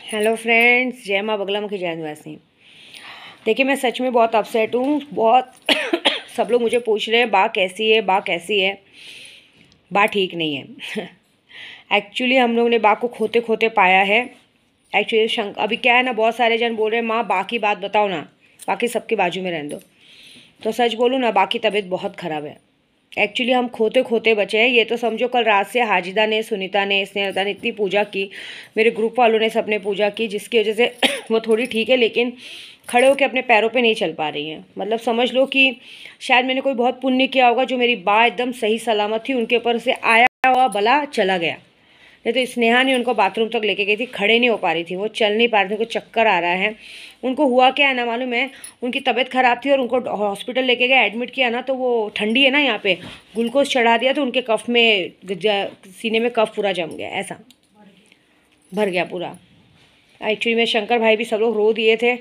Hello friends, जय माँ बगलामुखी जय निवासी। देखिए, मैं सच में बहुत अपसेट हूँ। बहुत सब लोग मुझे पूछ रहे हैं बा कैसी है, बा कैसी है। बा ठीक नहीं है। एक्चुअली हम लोगों ने बा को खोते खोते पाया है। एक्चुअली अभी क्या है ना, बहुत सारे जन बोल रहे हैं माँ बा की बात बताओ ना, बाकी सबके बाजू में रहने दो। तो सच बोलूँ ना, बा की तबीयत बहुत ख़राब है। एक्चुअली हम खोते खोते बचे हैं। ये तो समझो कल रात से हाजिदा ने, सुनीता ने, स्नेहलता ने इतनी पूजा की, मेरे ग्रुप वालों ने सबने पूजा की, जिसकी वजह से वो थोड़ी ठीक है, लेकिन खड़े होकर अपने पैरों पे नहीं चल पा रही हैं। मतलब समझ लो कि शायद मैंने कोई बहुत पुण्य किया होगा, जो मेरी बा एकदम सही सलामत थी, उनके ऊपर से आया हुआ भला चला गया। नहीं तो स्नेहा ने उनको बाथरूम तक लेके गई थी, खड़े नहीं हो पा रही थी, वो चल नहीं पा रही थी, उनको चक्कर आ रहा है। उनको हुआ क्या है ना मालूम है, उनकी तबीयत ख़राब थी और उनको हॉस्पिटल लेके गए, एडमिट किया ना, तो वो ठंडी है ना, यहाँ पे ग्लूकोज चढ़ा दिया, तो उनके कफ में सीने में कफ पूरा जम गया, ऐसा भर गया पूरा। एक्चुअली में शंकर भाई भी सब लोग रो दिए थे।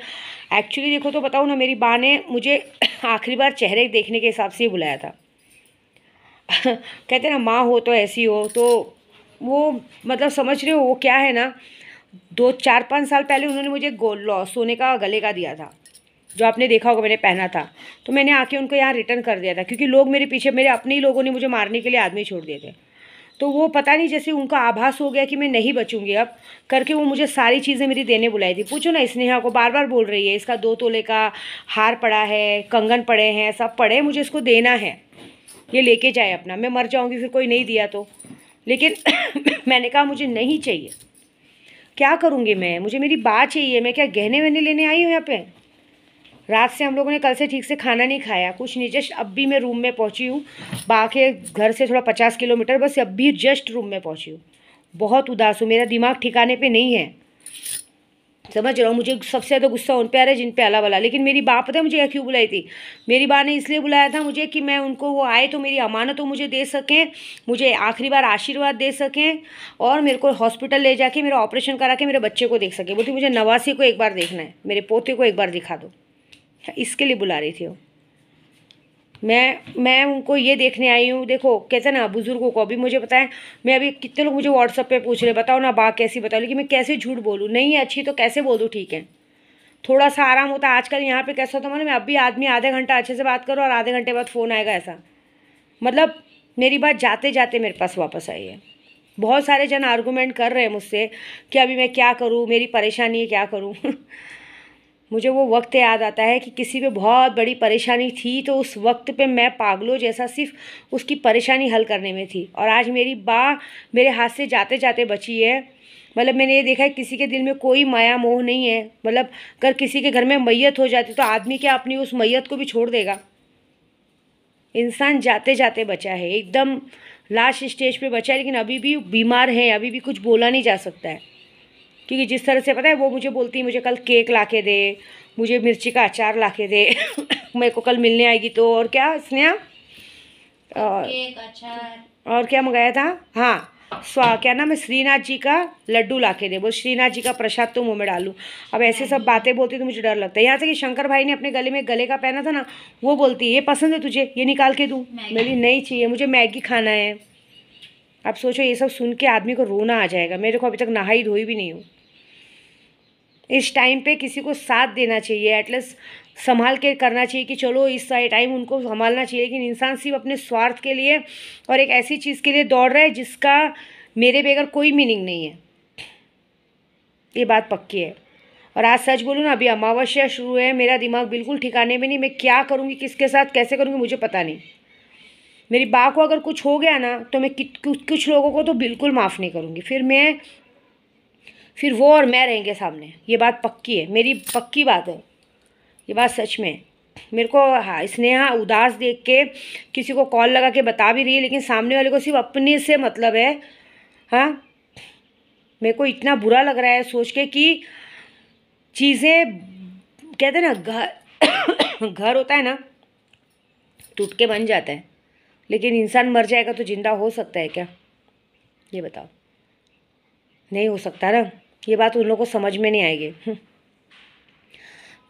एक्चुअली देखो तो बताऊँ ना, मेरी बा ने मुझे आखिरी बार चेहरे देखने के हिसाब से ही बुलाया था। कहते ना माँ हो तो ऐसी हो, तो वो मतलब समझ रहे हो वो क्या है ना, 2 4 5 साल पहले उन्होंने मुझे सोने का गले का दिया था, जो आपने देखा होगा मैंने पहना था। तो मैंने आके उनको यहाँ रिटर्न कर दिया था, क्योंकि लोग मेरे पीछे, मेरे अपने ही लोगों ने मुझे मारने के लिए आदमी छोड़ दिए थे। तो वो पता नहीं जैसे उनका आभास हो गया कि मैं नहीं बचूंगी अब करके, वो मुझे सारी चीज़ें मेरी देने बुलाई थी। पूछो ना, स्नेहा को बार बार बोल रही है, इसका 2 तोले का हार पड़ा है, कंगन पड़े हैं, सब पड़े हैं, मुझे इसको देना है, ये लेके जाए अपना, मैं मर जाऊंगी फिर कोई नहीं दिया तो। लेकिन मैंने कहा मुझे नहीं चाहिए, क्या करूँगी मैं, मुझे मेरी बात चाहिए। मैं क्या गहने वहने लेने आई हूँ यहाँ पे? रात से हम लोगों ने कल से ठीक से खाना नहीं खाया, कुछ नहीं, जस्ट अब भी मैं रूम में पहुँची हूँ। बाकी घर से थोड़ा 50 किलोमीटर, बस अब भी जस्ट रूम में पहुँची हूँ। बहुत उदास हूँ, मेरा दिमाग ठिकाने पे नहीं है। समझ रहा हूँ, मुझे सबसे ज़्यादा गुस्सा उन पे आ रहा है जिन पे अला वाला। लेकिन मेरी बा पता है मुझे क्यों बुलाई थी? मेरी बा ने इसलिए बुलाया था मुझे कि मैं उनको, वो आए तो मेरी अमानत मुझे दे सकें, मुझे आखिरी बार आशीर्वाद दे सकें, और मेरे को हॉस्पिटल ले जाके मेरा ऑपरेशन करा के मेरे बच्चे को देख सकें। बोलती मुझे नवासी को एक बार देखना है, मेरे पोते को एक बार दिखा दो, इसके लिए बुला रही थी वो। मैं उनको ये देखने आई हूँ। देखो कैसे ना, बुजुर्गों को अभी मुझे पता है, मैं अभी कितने लोग मुझे व्हाट्सअप पे पूछ रहे बताओ ना बा कैसी, बताओ, लेकिन मैं कैसे झूठ बोलूँ? नहीं है अच्छी तो कैसे बोल दूँ ठीक है? थोड़ा सा आराम होता है। आजकल यहाँ पे कैसा होता है मैं अभी आदमी आधे घंटा अच्छे से बात करो और आधे घंटे बाद फ़ोन आएगा, ऐसा। मतलब मेरी बात जाते जाते मेरे पास वापस आई है। बहुत सारे जन आर्गूमेंट कर रहे हैं मुझसे कि अभी मैं क्या करूँ, मेरी परेशानी है, क्या करूँ। मुझे वो वक्त याद आता है कि किसी पे बहुत बड़ी परेशानी थी, तो उस वक्त पे मैं पागलों जैसा सिर्फ उसकी परेशानी हल करने में थी, और आज मेरी बा मेरे हाथ से जाते जाते बची है। मतलब मैंने ये देखा है किसी के दिल में कोई माया मोह नहीं है। मतलब अगर किसी के घर में मैयत हो जाती तो आदमी क्या अपनी उस मैयत को भी छोड़ देगा? इंसान जाते जाते बचा है, एकदम लास्ट स्टेज पे बचा है, लेकिन अभी भी बीमार है, अभी भी कुछ बोला नहीं जा सकता है। क्योंकि जिस तरह से पता है वो मुझे बोलती है मुझे कल केक ला के दे, मुझे मिर्ची का अचार ला के दे। मेरे को कल मिलने आएगी तो, और क्या स्नेहा, केक अचार और क्या मंगाया था? हाँ, क्या नाम है, श्रीनाथ जी का लड्डू ला के दे, बोल श्रीनाथ जी का प्रसाद तो मुँह में डालूं। अब ऐसे सब बातें बोलती तो मुझे डर लगता है। यहाँ तक कि शंकर भाई ने अपने गले में गले का पहना था ना, वो बोलती है ये पसंद है तुझे, ये निकाल के दूँ? मेरी नहीं चाहिए, मुझे मैगी खाना है। अब सोचो, ये सब सुन के आदमी को रोना आ जाएगा। मेरे को अभी तक नहाई धोई भी नहीं हूँ। इस टाइम पे किसी को साथ देना चाहिए, एटलीस्ट संभाल के करना चाहिए कि चलो इस टाइम उनको संभालना चाहिए। लेकिन इंसान सिर्फ अपने स्वार्थ के लिए और एक ऐसी चीज़ के लिए दौड़ रहा है जिसका मेरे बगैर कोई मीनिंग नहीं है, ये बात पक्की है। और आज सच बोलूँ ना, अभी अमावस्या शुरू है, मेरा दिमाग बिल्कुल ठिकाने में नहीं। मैं क्या करूँगी, किसके साथ कैसे करूँगी, मुझे पता नहीं। मेरी बा को अगर कुछ हो गया ना, तो मैं कुछ लोगों को तो बिल्कुल माफ़ नहीं करूँगी। फिर वो और मैं रहेंगे सामने, ये बात पक्की है, मेरी पक्की बात है, ये बात सच में है। मेरे को हाँ, स्नेहा उदास देख के किसी को कॉल लगा के बता भी रही है, लेकिन सामने वाले को सिर्फ अपने से मतलब है। हाँ, मेरे को इतना बुरा लग रहा है सोच के कि चीज़ें, कहते हैं ना घर घर होता है ना, टूट के बन जाता है, लेकिन इंसान मर जाएगा तो जिंदा हो सकता है क्या? ये बताओ, नहीं हो सकता ना। ये बात उन लोगों को समझ में नहीं आएगी।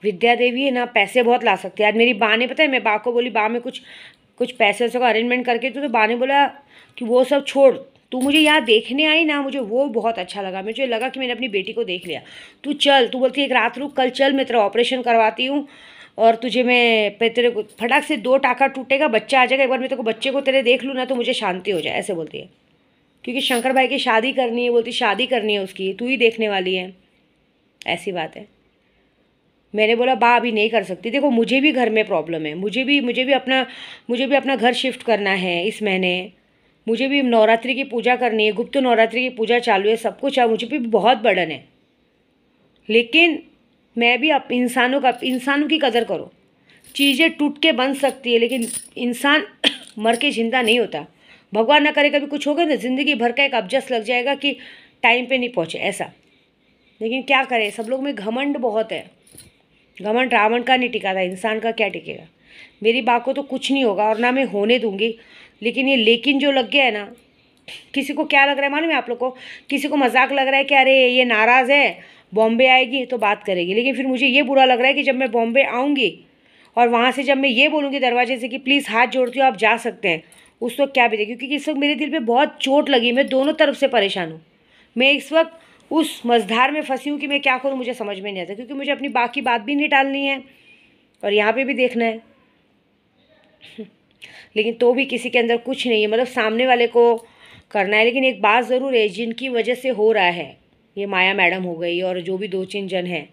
विद्या देवी है ना, पैसे बहुत ला सकती है। आज मेरी बा ने, पता है, मैं बा को बोली बा में कुछ पैसे वैसे का अरेंजमेंट करके तो बा ने बोला कि वो सब छोड़, तू मुझे यहाँ देखने आई ना, मुझे वो बहुत अच्छा लगा। मुझे लगा कि मैंने अपनी बेटी को देख लिया। तू चल, तू बोलती है एक रात रुक, कल चल, मैं तेरा ऑपरेशन करवाती हूँ और तुझे मैं तेरे को फटाक से 2 टाका टूटेगा, बच्चा आ जाएगा, एक बार मैं तेरे को बच्चे को तेरे देख लूँ ना तो मुझे शांति हो जाए, ऐसे बोलती है। क्योंकि शंकर भाई की शादी करनी है, बोलती शादी करनी है उसकी, तू ही देखने वाली है, ऐसी बात है। मैंने बोला बा अभी नहीं कर सकती, देखो मुझे भी घर में प्रॉब्लम है, मुझे भी अपना घर शिफ्ट करना है इस महीने, मुझे भी नवरात्रि की पूजा करनी है, गुप्त नवरात्रि की पूजा चालू है, सब कुछ है, मुझे भी बहुत बर्डन है। लेकिन मैं भी इंसानों की कदर करो। चीज़ें टूट के बन सकती है लेकिन इंसान मर के जिंदा नहीं होता। भगवान ना करे कभी कुछ होगा ना, ज़िंदगी भर का एक अबजस लग जाएगा कि टाइम पे नहीं पहुँचे, ऐसा। लेकिन क्या करें, सब लोग में घमंड बहुत है। घमंड रावण का नहीं टिका था, इंसान का क्या टिकेगा। मेरी बात को तो कुछ नहीं होगा और ना मैं होने दूंगी। लेकिन ये लेकिन जो लग गया है ना, किसी को क्या लग रहा है मालूम है आप लोग को, किसी को मजाक लग रहा है कि अरे ये नाराज़ है, बॉम्बे आएगी तो बात करेगी। लेकिन फिर मुझे ये बुरा लग रहा है कि जब मैं बॉम्बे आऊँगी और वहाँ से जब मैं ये बोलूँगी दरवाजे से कि प्लीज़ हाथ जोड़ती हूँ आप जा सकते हैं, उस वक्त क्या बीतेगी। क्योंकि इस वक्त मेरे दिल पे बहुत चोट लगी, मैं दोनों तरफ से परेशान हूँ। मैं इस वक्त उस मझधार में फंसी हूँ कि मैं क्या करूँ, मुझे समझ में नहीं आता। क्योंकि मुझे अपनी बाकी बात भी नहीं टालनी है और यहाँ पे भी देखना है। लेकिन तो भी किसी के अंदर कुछ नहीं है, मतलब सामने वाले को करना है। लेकिन एक बात ज़रूर है, जिनकी वजह से हो रहा है, ये माया मैडम हो गई और जो भी 2-3 जन हैं।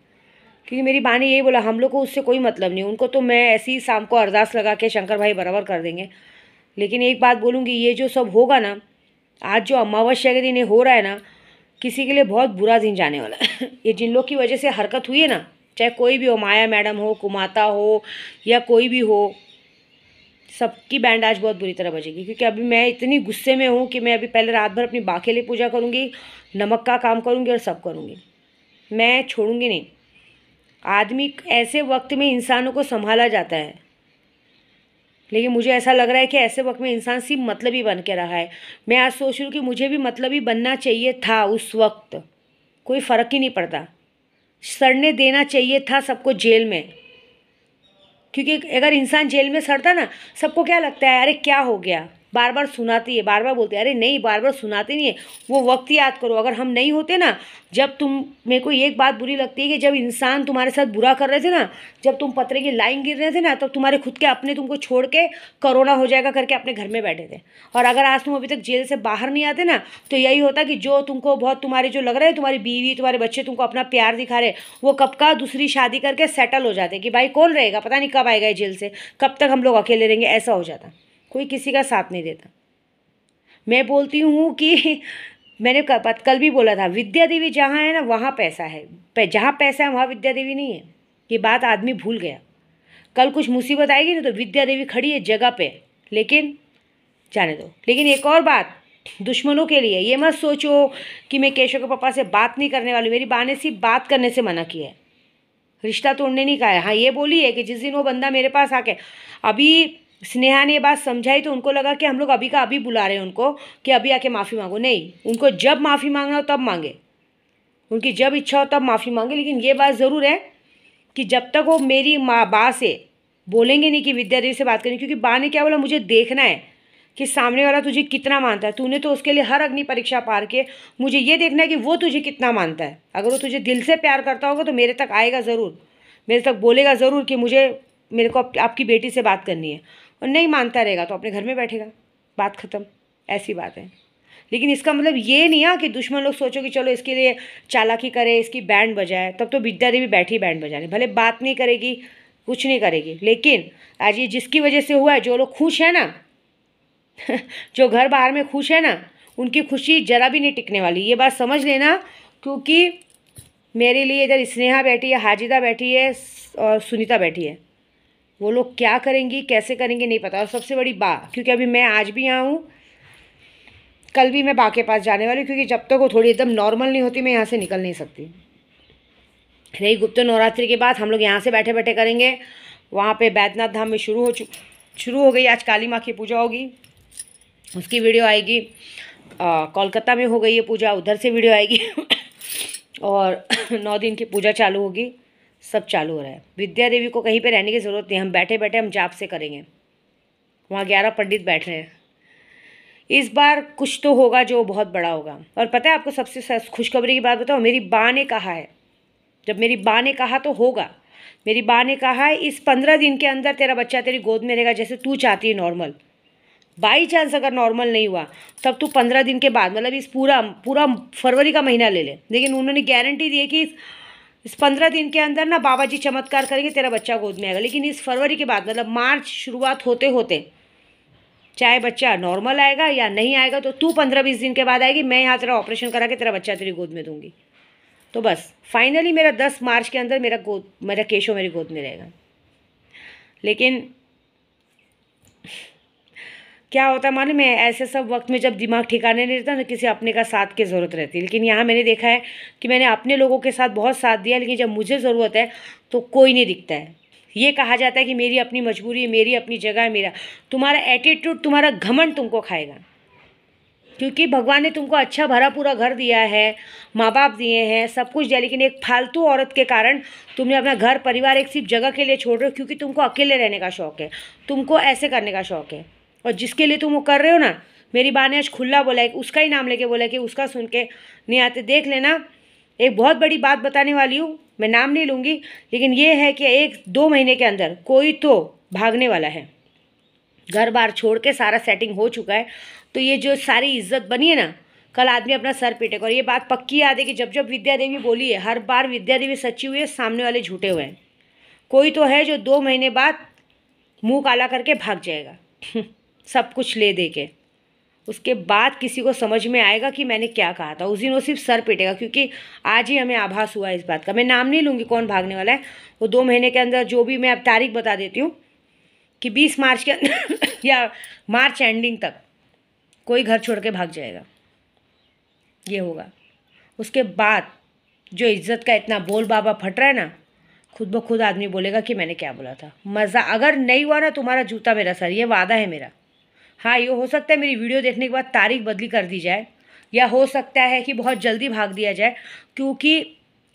क्योंकि मेरी बा ने यही बोला, हम लोग को उससे कोई मतलब नहीं, उनको तो मैं ऐसे ही शाम को अरदास लगा के शंकर भाई बराबर कर देंगे। लेकिन एक बात बोलूँगी, ये जो सब होगा ना, आज जो अमावस्या के दिन ये हो रहा है ना, किसी के लिए बहुत बुरा दिन जाने वाला है। ये जिन लोग की वजह से हरकत हुई है ना, चाहे कोई भी हो, माया मैडम हो, कुमाता हो या कोई भी हो, सबकी बैंड आज बहुत बुरी तरह बजेगी। क्योंकि अभी मैं इतनी गुस्से में हूँ कि मैं अभी पहले रात भर अपनी बा के लिए पूजा करूँगी, नमक का काम करूँगी और सब करूँगी, मैं छोड़ूंगी नहीं। आदमी ऐसे वक्त में इंसानों को संभाला जाता है, लेकिन मुझे ऐसा लग रहा है कि ऐसे वक्त में इंसान सिर्फ मतलबी बन के रहा है। मैं आज सोच रही हूँ कि मुझे भी मतलबी बनना चाहिए था उस वक्त, कोई फ़र्क ही नहीं पड़ता। सड़ने देना चाहिए था सबको जेल में। क्योंकि अगर इंसान जेल में सड़ता ना, सबको क्या लगता है, अरे क्या हो गया, बार बार सुनाती है, बार बार बोलती है। अरे नहीं, बार बार सुनाती नहीं है, वो वक्त याद करो। अगर हम नहीं होते ना, जब तुम, मेरे को एक बात बुरी लगती है कि जब इंसान तुम्हारे साथ बुरा कर रहे थे ना, जब तुम पतरे की लाइन गिर रहे थे ना, तब तुम्हारे खुद के अपने तुमको छोड़ के कोरोना हो जाएगा करके अपने घर में बैठे थे। और अगर आज तुम अभी तक जेल से बाहर नहीं आते ना, तो यही होता कि जो तुमको बहुत, तुम्हारे जो लग रहे हैं, तुम्हारी बीवी तुम्हारे बच्चे तुमको अपना प्यार दिखा रहे, वो कब का दूसरी शादी करके सेटल हो जाते कि भाई कौन रहेगा, पता नहीं कब आएगा जेल से, कब तक हम लोग अकेले रहेंगे, ऐसा हो जाता। कोई किसी का साथ नहीं देता। मैं बोलती हूँ कि मैंने कल भी बोला था, विद्या देवी जहाँ है ना वहाँ पैसा है, जहाँ पैसा है वहाँ विद्या देवी नहीं है। ये बात आदमी भूल गया। कल कुछ मुसीबत आएगी ना तो विद्या देवी खड़ी है जगह पे, लेकिन जाने दो। लेकिन एक और बात दुश्मनों के लिए, ये मत सोचो कि मैं केशव के पापा से बात नहीं करने वाली। मेरी बा ने सिर्फ बात करने से मना किया है, रिश्ता तोड़ने नहीं कहा है। हाँ ये बोली है कि जिस दिन वो बंदा मेरे पास आके, अभी स्नेहा ने ये बात समझाई तो उनको लगा कि हम लोग अभी का अभी बुला रहे हैं उनको कि अभी आके माफ़ी मांगो। नहीं, उनको जब माफ़ी मांगना हो तब मांगे, उनकी जब इच्छा हो तब माफ़ी मांगे। लेकिन ये बात ज़रूर है कि जब तक वो मेरी माँ बा से बोलेंगे नहीं कि विद्या देवी से बात करें, क्योंकि बा ने क्या बोला, मुझे देखना है कि सामने वाला तुझे कितना मानता है। तूने तो उसके लिए हर अग्नि परीक्षा पार के, मुझे ये देखना है कि वो तुझे कितना मानता है। अगर वो तुझे दिल से प्यार करता होगा तो मेरे तक आएगा ज़रूर, मेरे तक बोलेगा ज़रूर कि मेरे को आपकी बेटी से बात करनी है। और नहीं मानता रहेगा तो अपने घर में बैठेगा, बात ख़त्म, ऐसी बात है। लेकिन इसका मतलब ये नहीं है कि दुश्मन लोग सोचो कि चलो इसके लिए चालाकी करे, इसकी बैंड बजाए। तब तो विद्या देवी बैठी बैंड बजाने, भले बात नहीं करेगी, कुछ नहीं करेगी। लेकिन आज ये जिसकी वजह से हुआ है, जो लोग खुश हैं ना जो घर बाहर में खुश है ना, उनकी खुशी जरा भी नहीं टिकने वाली, ये बात समझ लेना। क्योंकि मेरे लिए इधर स्नेहा बैठी है, हाजिदा बैठी है और सुनीता बैठी है। वो लोग क्या करेंगी, कैसे करेंगे नहीं पता। और सबसे बड़ी बात, क्योंकि अभी मैं आज भी यहाँ हूँ, कल भी मैं बा के पास जाने वाली हूँ। क्योंकि जब तक वो थोड़ी एकदम नॉर्मल नहीं होती, मैं यहाँ से निकल नहीं सकती। रही गुप्त नवरात्रि के बाद हम लोग यहाँ से बैठे बैठे करेंगे। वहाँ पे बैद्यनाथ धाम में शुरू हो गई, आज काली माँ की पूजा होगी, उसकी वीडियो आएगी। कोलकाता में हो गई है पूजा, उधर से वीडियो आएगी और 9 दिन की पूजा चालू होगी, सब चालू हो रहा है। विद्या देवी को कहीं पे रहने की ज़रूरत नहीं, हम बैठे बैठे हम जाप से करेंगे। वहाँ 11 पंडित बैठ रहे हैं। इस बार कुछ तो होगा जो बहुत बड़ा होगा। और पता है आपको सबसे खुशखबरी की बात बताओ, मेरी बाँ ने कहा है, जब मेरी बाँ ने कहा तो होगा। मेरी बाँ ने कहा है इस 15 दिन के अंदर तेरा बच्चा तेरी गोद में रहेगा, जैसे तू चाहती है नॉर्मल। बाई चांस अगर नॉर्मल नहीं हुआ तब तू 15 दिन के बाद, मतलब इस पूरा फरवरी का महीना ले ले, लेकिन उन्होंने गारंटी दी है कि इस 15 दिन के अंदर ना बाबा जी चमत्कार करेंगे, तेरा बच्चा गोद में आएगा। लेकिन इस फरवरी के बाद, मतलब मार्च शुरुआत होते होते, चाहे बच्चा नॉर्मल आएगा या नहीं आएगा, तो तू 15-20 दिन के बाद आएगी, मैं यहाँ तेरा ऑपरेशन करा के तेरा बच्चा तेरी गोद में दूंगी। तो बस फाइनली मेरा 10 मार्च के अंदर मेरा केशव मेरी गोद में रहेगा। लेकिन क्या होता है मालूम है, ऐसे सब वक्त में जब दिमाग ठिकाने नहीं रहता ना, किसी अपने का साथ की ज़रूरत रहती है। लेकिन यहाँ मैंने देखा है कि मैंने अपने लोगों के साथ बहुत साथ दिया, लेकिन जब मुझे ज़रूरत है तो कोई नहीं दिखता है। ये कहा जाता है कि मेरी अपनी मजबूरी है, मेरी अपनी जगह है, मेरा तुम्हारा एटीट्यूड, तुम्हारा घमंड तुमको खाएगा। क्योंकि भगवान ने तुमको अच्छा भरा पूरा घर दिया है, माँ बाप दिए हैं, सब कुछ दिया, लेकिन एक फालतू औरत के कारण तुमने अपना घर परिवार एक सिर्फ जगह के लिए छोड़ रहे हो, क्योंकि तुमको अकेले रहने का शौक़ है, तुमको ऐसे करने का शौक़ है। और जिसके लिए तुम वो कर रहे हो ना, मेरी बाँ ने आज खुला बोला है, उसका ही नाम लेके बोला कि उसका सुन के नहीं आते। देख लेना, एक बहुत बड़ी बात बताने वाली हूँ, मैं नाम नहीं लूँगी, लेकिन ये है कि 1-2 महीने के अंदर कोई तो भागने वाला है। घर बार छोड़ के सारा सेटिंग हो चुका है, तो ये जो सारी इज्जत बनी है ना, कल आदमी अपना सर पीटेगा। और ये बात पक्की याद है कि जब जब विद्या देवी बोली है, हर बार विद्या देवी सच्ची हुई है, सामने वाले झूठे हुए हैं। कोई तो है जो 2 महीने बाद मुंह काला करके भाग जाएगा सब कुछ ले दे के। उसके बाद किसी को समझ में आएगा कि मैंने क्या कहा था। उस दिन वो सिर्फ सर पीटेगा, क्योंकि आज ही हमें आभास हुआ इस बात का। मैं नाम नहीं लूँगी कौन भागने वाला है। वो 2 महीने के अंदर जो भी, मैं अब तारीख बता देती हूँ कि 20 मार्च के अंदर या मार्च एंडिंग तक कोई घर छोड़ के भाग जाएगा, ये होगा। उसके बाद जो इज्जत का इतना बोल बाबा फट रहा है ना, खुद ब खुद आदमी बोलेगा कि मैंने क्या बोला था। मज़ा अगर नहीं हुआ ना, तुम्हारा जूता मेरा सर, ये वादा है मेरा। हाँ, ये हो सकता है मेरी वीडियो देखने के बाद तारीख बदली कर दी जाए, या हो सकता है कि बहुत जल्दी भाग दिया जाए, क्योंकि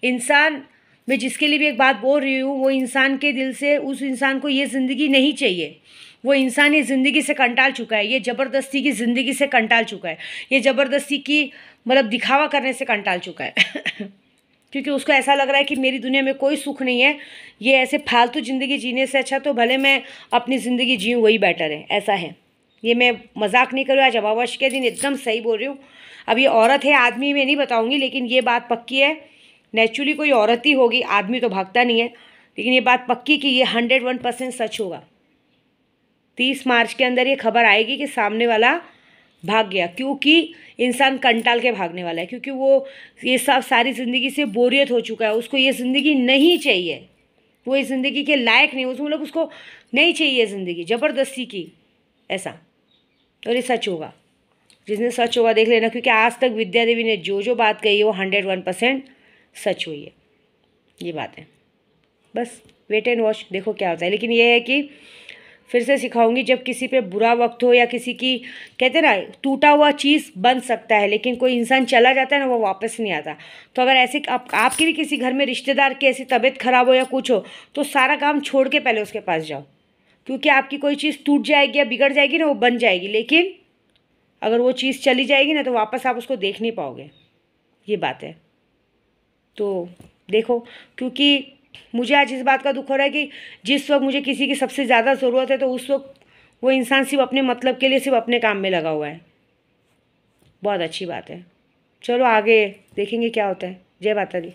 इंसान, मैं जिसके लिए भी एक बात बोल रही हूँ, वो इंसान के दिल से उस इंसान को ये ज़िंदगी नहीं चाहिए। वो इंसान ये ज़िंदगी से कंटाल चुका है, ये ज़बरदस्ती की ज़िंदगी से कंटाल चुका है, ये ज़बरदस्ती की मतलब दिखावा करने से कंटाल चुका है क्योंकि उसको ऐसा लग रहा है कि मेरी दुनिया में कोई सुख नहीं है, ये ऐसे फालतू ज़िंदगी जीने से अच्छा तो भले मैं अपनी ज़िंदगी जीऊँ, वही बेटर है। ऐसा है, ये मैं मजाक नहीं कर रही हूँ, आज अमावस्या के दिन एकदम सही बोल रही हूँ। अब ये औरत है आदमी में नहीं बताऊँगी, लेकिन ये बात पक्की है, नेचुरली कोई औरत ही होगी, आदमी तो भागता नहीं है। लेकिन ये बात पक्की कि ये 101% सच होगा। 30 मार्च के अंदर ये खबर आएगी कि सामने वाला भाग गया, क्योंकि इंसान कंटाल के भागने वाला है, क्योंकि वो ये सब सारी ज़िंदगी से बोरियत हो चुका है। उसको ये ज़िंदगी नहीं चाहिए, वो इस ज़िंदगी के लायक नहीं, उसमें मतलब उसको नहीं चाहिए ज़िंदगी, ज़बरदस्ती की, ऐसा। और ये सच होगा, जिसने सच होगा देख लेना, क्योंकि आज तक विद्या देवी ने जो बात कही है वो 101% सच हुई है। ये बात है, बस वेट एंड वॉच, देखो क्या होता है। लेकिन ये है कि फिर से सिखाऊंगी, जब किसी पे बुरा वक्त हो या किसी की, कहते हैं ना, टूटा हुआ चीज़ बन सकता है, लेकिन कोई इंसान चला जाता है ना, वो वापस नहीं आता। तो अगर ऐसे आपके भी किसी घर में रिश्तेदार की ऐसी तबीयत खराब हो या कुछ हो, तो सारा काम छोड़ के पहले उसके पास जाओ, क्योंकि आपकी कोई चीज़ टूट जाएगी या बिगड़ जाएगी ना, वो बन जाएगी, लेकिन अगर वो चीज़ चली जाएगी ना, तो वापस आप उसको देख नहीं पाओगे। ये बात है, तो देखो, क्योंकि मुझे आज इस बात का दुख हो रहा है कि जिस वक्त मुझे किसी की सबसे ज़्यादा ज़रूरत है, तो उस वक्त वो इंसान सिर्फ अपने मतलब के लिए सिर्फ अपने काम में लगा हुआ है। बहुत अच्छी बात है, चलो आगे देखेंगे क्या होता है। जय माता दी।